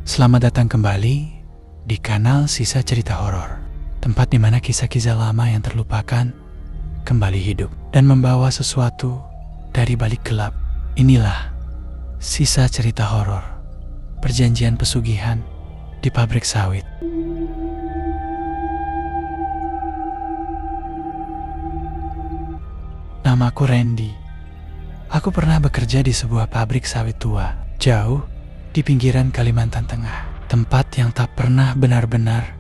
Selamat datang kembali di kanal Sisa Cerita Horor, tempat di mana kisah-kisah lama yang terlupakan kembali hidup dan membawa sesuatu dari balik gelap. Inilah Sisa Cerita Horor, perjanjian pesugihan di pabrik sawit. Namaku Randy. Aku pernah bekerja di sebuah pabrik sawit tua, jauh di pinggiran Kalimantan Tengah. Tempat yang tak pernah benar-benar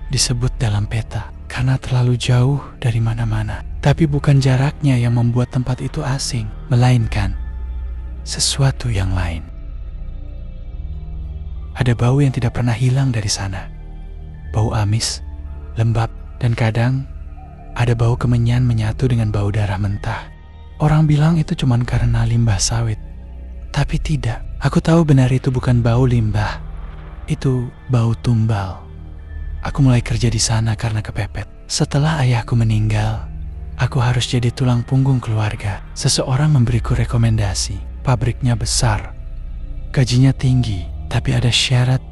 disebut dalam peta karena terlalu jauh dari mana-mana. Tapi bukan jaraknya yang membuat tempat itu asing, melainkan sesuatu yang lain. Ada bau yang tidak pernah hilang dari sana. Bau amis, lembab, dan kadang ada bau kemenyan menyatu dengan bau darah mentah. Orang bilang itu cuma karena limbah sawit. Tapi tidak, aku tahu benar itu bukan bau limbah. Itu bau tumbal. Aku mulai kerja di sana karena kepepet. Setelah ayahku meninggal, aku harus jadi tulang punggung keluarga. Seseorang memberiku rekomendasi. Pabriknya besar, gajinya tinggi, tapi ada syarat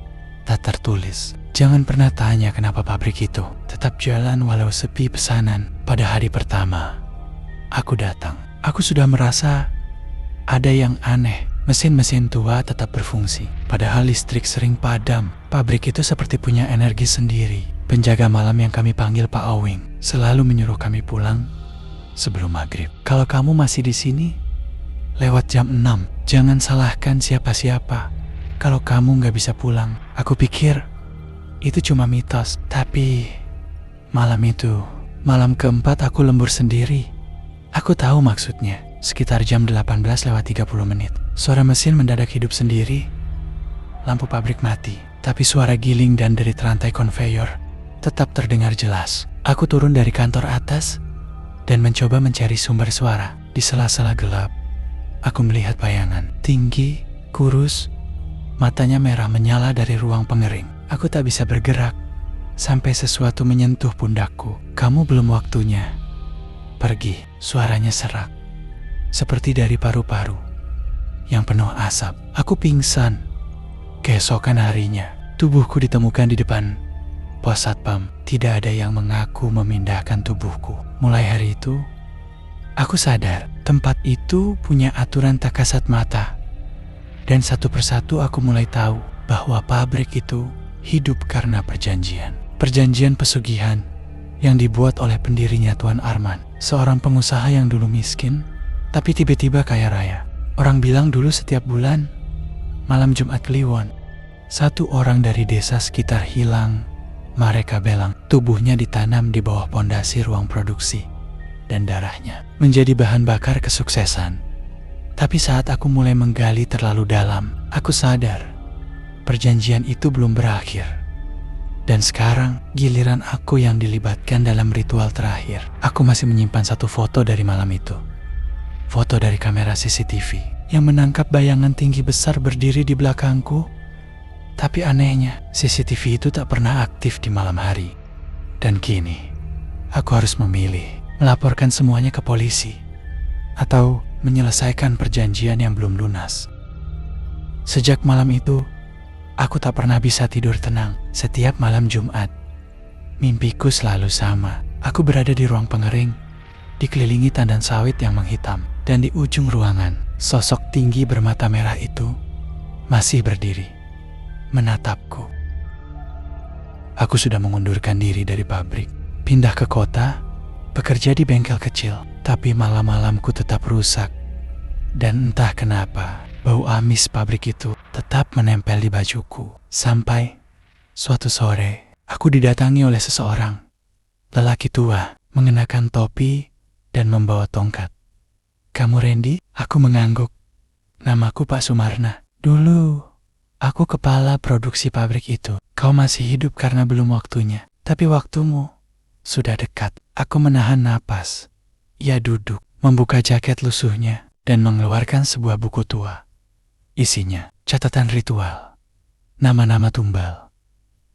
tak tertulis. Jangan pernah tanya kenapa pabrik itu tetap jalan walau sepi pesanan. Pada hari pertama aku datang, aku sudah merasa ada yang aneh. Mesin-mesin tua tetap berfungsi, padahal listrik sering padam. Pabrik itu seperti punya energi sendiri. Penjaga malam yang kami panggil Pak Owing selalu menyuruh kami pulang sebelum maghrib. Kalau kamu masih di sini lewat jam 6, jangan salahkan siapa-siapa kalau kamu nggak bisa pulang. Aku pikir itu cuma mitos, tapi malam itu, malam keempat aku lembur sendiri. Aku tahu maksudnya. Sekitar jam 18:30 suara mesin mendadak hidup sendiri. Lampu pabrik mati, tapi suara giling dan derit rantai konveyor tetap terdengar jelas. Aku turun dari kantor atas dan mencoba mencari sumber suara. Di sela-sela gelap, aku melihat bayangan tinggi, kurus, matanya merah menyala dari ruang pengering. Aku tak bisa bergerak sampai sesuatu menyentuh pundakku. Kamu belum waktunya pergi. Suaranya serak, seperti dari paru-paru yang penuh asap. Aku pingsan. Keesokan harinya, tubuhku ditemukan di depan pos satpam. Tidak ada yang mengaku memindahkan tubuhku. Mulai hari itu, aku sadar tempat itu punya aturan tak kasat mata. Dan satu persatu aku mulai tahu bahwa pabrik itu hidup karena perjanjian. Perjanjian pesugihan yang dibuat oleh pendirinya Tuan Arman, seorang pengusaha yang dulu miskin tapi tiba-tiba kaya raya. Orang bilang dulu setiap bulan malam Jumat Kliwon, satu orang dari desa sekitar hilang. Mereka bilang tubuhnya ditanam di bawah pondasi ruang produksi dan darahnya menjadi bahan bakar kesuksesan. Tapi saat aku mulai menggali terlalu dalam, aku sadar perjanjian itu belum berakhir. Dan sekarang giliran aku yang dilibatkan dalam ritual terakhir. Aku masih menyimpan satu foto dari malam itu. Foto dari kamera CCTV yang menangkap bayangan tinggi besar berdiri di belakangku. Tapi anehnya, CCTV itu tak pernah aktif di malam hari. Dan kini, aku harus memilih melaporkan semuanya ke polisi atau menyelesaikan perjanjian yang belum lunas. Sejak malam itu, aku tak pernah bisa tidur tenang. Setiap malam Jumat, mimpiku selalu sama. Aku berada di ruang pengering, dikelilingi tandan sawit yang menghitam. Dan di ujung ruangan, sosok tinggi bermata merah itu masih berdiri, menatapku. Aku sudah mengundurkan diri dari pabrik, pindah ke kota, bekerja di bengkel kecil. Tapi malam-malamku tetap rusak. Dan entah kenapa, bau amis pabrik itu tetap menempel di bajuku. Sampai suatu sore, aku didatangi oleh seseorang. Lelaki tua, mengenakan topi dan membawa tongkat. "Kamu Randy?" Aku mengangguk. "Namaku Pak Sumarna. Dulu, aku kepala produksi pabrik itu. Kau masih hidup karena belum waktunya. Tapi waktumu sudah dekat." Aku menahan napas. Ia duduk, membuka jaket lusuhnya, dan mengeluarkan sebuah buku tua. Isinya catatan ritual, nama-nama tumbal,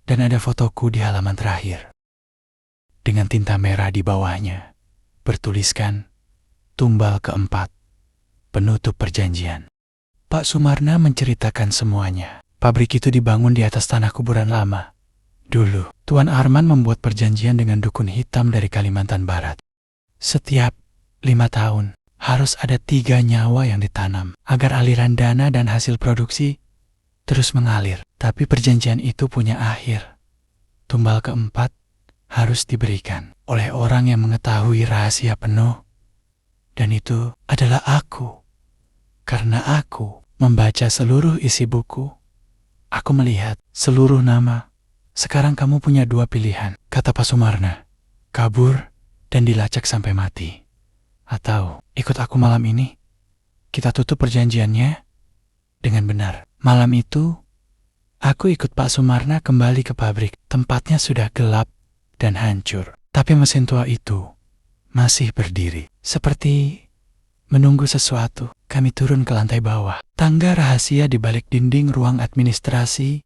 dan ada fotoku di halaman terakhir. Dengan tinta merah di bawahnya, bertuliskan tumbal keempat, penutup perjanjian. Pak Sumarna menceritakan semuanya. Pabrik itu dibangun di atas tanah kuburan lama. Dulu, Tuan Arman membuat perjanjian dengan dukun hitam dari Kalimantan Barat. Setiap 5 tahun, harus ada 3 nyawa yang ditanam agar aliran dana dan hasil produksi terus mengalir. Tapi perjanjian itu punya akhir. Tumbal keempat harus diberikan oleh orang yang mengetahui rahasia penuh. Dan itu adalah aku. Karena aku membaca seluruh isi buku, aku melihat seluruh nama. Sekarang kamu punya 2 pilihan, kata Pak Sumarna. Kabur dan dilacak sampai mati. Atau ikut aku malam ini. Kita tutup perjanjiannya dengan benar. Malam itu, aku ikut Pak Sumarna kembali ke pabrik. Tempatnya sudah gelap dan hancur. Tapi mesin tua itu masih berdiri. Seperti menunggu sesuatu. Kami turun ke lantai bawah. Tangga rahasia di balik dinding ruang administrasi.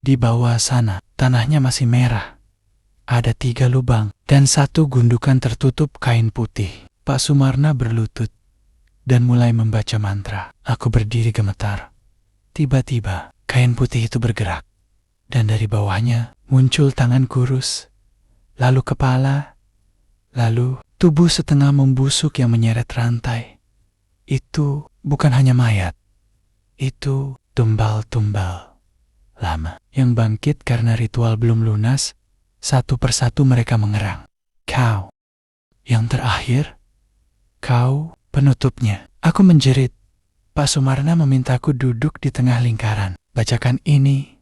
Di bawah sana, tanahnya masih merah. Ada 3 lubang dan 1 gundukan tertutup kain putih. Pak Sumarna berlutut dan mulai membaca mantra. Aku berdiri gemetar. Tiba-tiba, kain putih itu bergerak. Dan dari bawahnya muncul tangan kurus. Lalu kepala. Lalu tubuh setengah membusuk yang menyeret rantai. Itu bukan hanya mayat. Itu tumbal-tumbal lama yang bangkit karena ritual belum lunas. Satu persatu mereka mengerang. Kau yang terakhir, kau penutupnya. Aku menjerit. Pak Sumarna memintaku duduk di tengah lingkaran. Bacakan ini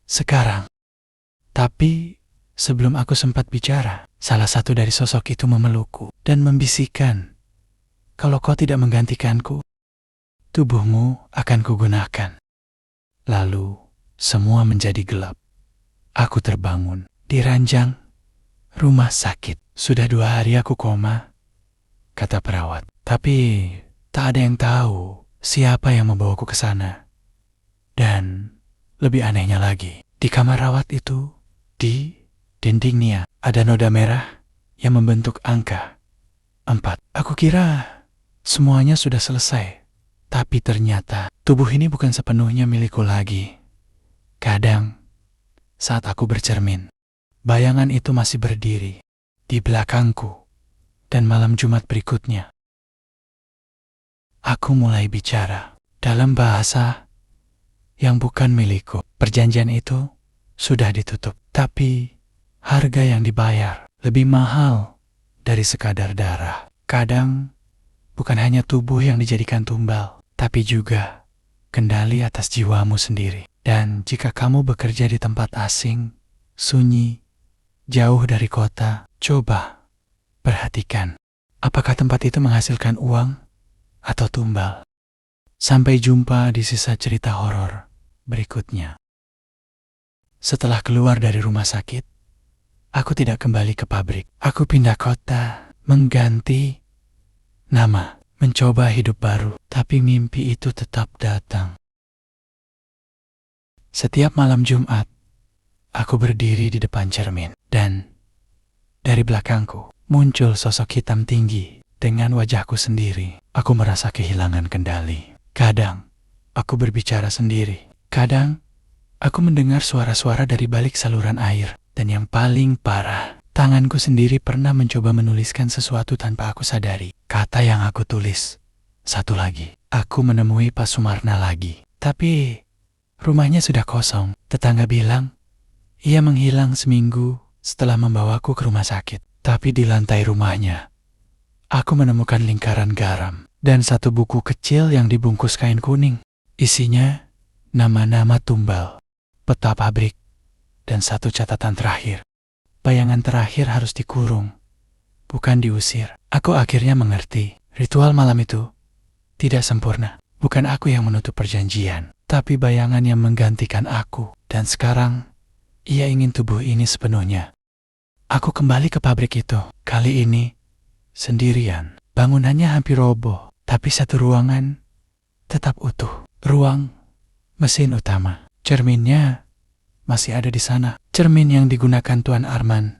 sekarang. Tapi sebelum aku sempat bicara, salah satu dari sosok itu memelukku dan membisikkan, kalau kau tidak menggantikanku, tubuhmu akan kugunakan. Lalu semua menjadi gelap. Aku terbangun di ranjang rumah sakit. Sudah 2 hari aku koma, kata perawat. Tapi tak ada yang tahu siapa yang membawaku ke sana. Dan lebih anehnya lagi, di kamar rawat itu, di dindingnya ada noda merah yang membentuk angka 4. Aku kira semuanya sudah selesai. Tapi ternyata tubuh ini bukan sepenuhnya milikku lagi. Kadang, saat aku bercermin, bayangan itu masih berdiri di belakangku. Dan malam Jumat berikutnya, aku mulai bicara dalam bahasa yang bukan milikku. Perjanjian itu sudah ditutup, tapi harga yang dibayar lebih mahal dari sekadar darah. Kadang, bukan hanya tubuh yang dijadikan tumbal, tapi juga kendali atas jiwamu sendiri. Dan jika kamu bekerja di tempat asing, sunyi, jauh dari kota, coba perhatikan, apakah tempat itu menghasilkan uang atau tumbal. Sampai jumpa di sisa cerita horor berikutnya. Setelah keluar dari rumah sakit, aku tidak kembali ke pabrik. Aku pindah kota, mengganti nama, mencoba hidup baru, tapi mimpi itu tetap datang. Setiap malam Jumat, aku berdiri di depan cermin, dan dari belakangku muncul sosok hitam tinggi dengan wajahku sendiri. Aku merasa kehilangan kendali. Kadang, aku berbicara sendiri. Kadang, aku mendengar suara-suara dari balik saluran air. Dan yang paling parah, tanganku sendiri pernah mencoba menuliskan sesuatu tanpa aku sadari. Kata yang aku tulis, satu lagi. Aku menemui Pak Sumarna lagi. Tapi rumahnya sudah kosong. Tetangga bilang, ia menghilang seminggu setelah membawaku ke rumah sakit. Tapi di lantai rumahnya, aku menemukan lingkaran garam dan 1 buku kecil yang dibungkus kain kuning. Isinya nama-nama tumbal, peta pabrik, dan 1 catatan terakhir. Bayangan terakhir harus dikurung, bukan diusir. Aku akhirnya mengerti, ritual malam itu tidak sempurna. Bukan aku yang menutup perjanjian, tapi bayangan yang menggantikan aku. Dan sekarang, ia ingin tubuh ini sepenuhnya. Aku kembali ke pabrik itu. Kali ini, sendirian. Bangunannya hampir roboh, tapi 1 ruangan tetap utuh. Ruang mesin utama. Cerminnya masih ada di sana. Cermin yang digunakan Tuan Arman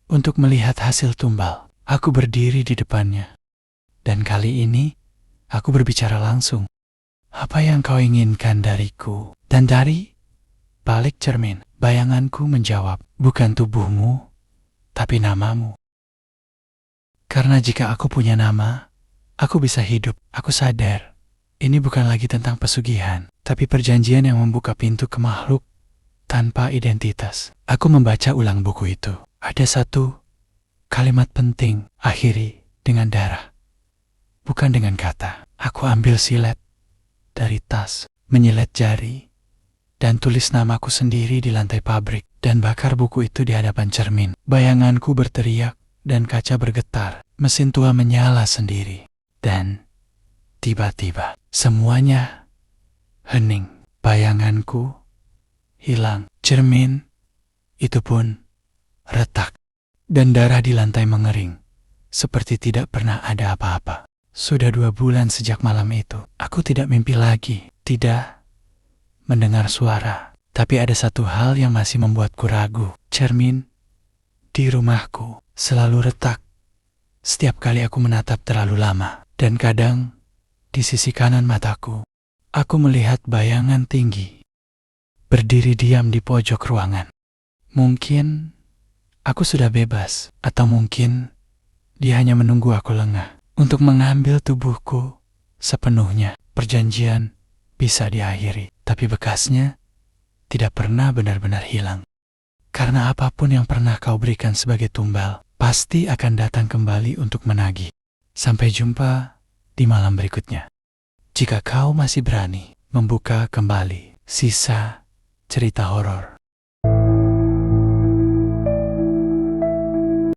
untuk melihat hasil tumbal. Aku berdiri di depannya. Dan kali ini, aku berbicara langsung. Apa yang kau inginkan dariku? Dan dari balik cermin. Bayanganku menjawab, bukan tubuhmu, tapi namamu. Karena jika aku punya nama, aku bisa hidup. Aku sadar, ini bukan lagi tentang pesugihan, tapi perjanjian yang membuka pintu ke makhluk tanpa identitas. Aku membaca ulang buku itu. Ada satu kalimat penting, akhiri dengan darah, bukan dengan kata. Aku ambil silet dari tas, menyilet jari, dan tulis namaku sendiri di lantai pabrik, dan bakar buku itu di hadapan cermin. Bayanganku berteriak, dan kaca bergetar. Mesin tua menyala sendiri. Dan tiba-tiba, semuanya hening. Bayanganku hilang. Cermin itu pun retak. Dan darah di lantai mengering, seperti tidak pernah ada apa-apa. Sudah 2 bulan sejak malam itu. Aku tidak mimpi lagi. Tidak mendengar suara. Tapi ada satu hal yang masih membuatku ragu. Cermin di rumahku selalu retak setiap kali aku menatap terlalu lama. Dan kadang di sisi kanan mataku, aku melihat bayangan tinggi berdiri diam di pojok ruangan. Mungkin aku sudah bebas, atau mungkin dia hanya menunggu aku lengah untuk mengambil tubuhku sepenuhnya. Perjanjian bisa diakhiri, tapi bekasnya tidak pernah benar-benar hilang. Karena apapun yang pernah kau berikan sebagai tumbal, pasti akan datang kembali untuk menagih. Sampai jumpa di malam berikutnya. Jika kau masih berani membuka kembali sisa cerita horor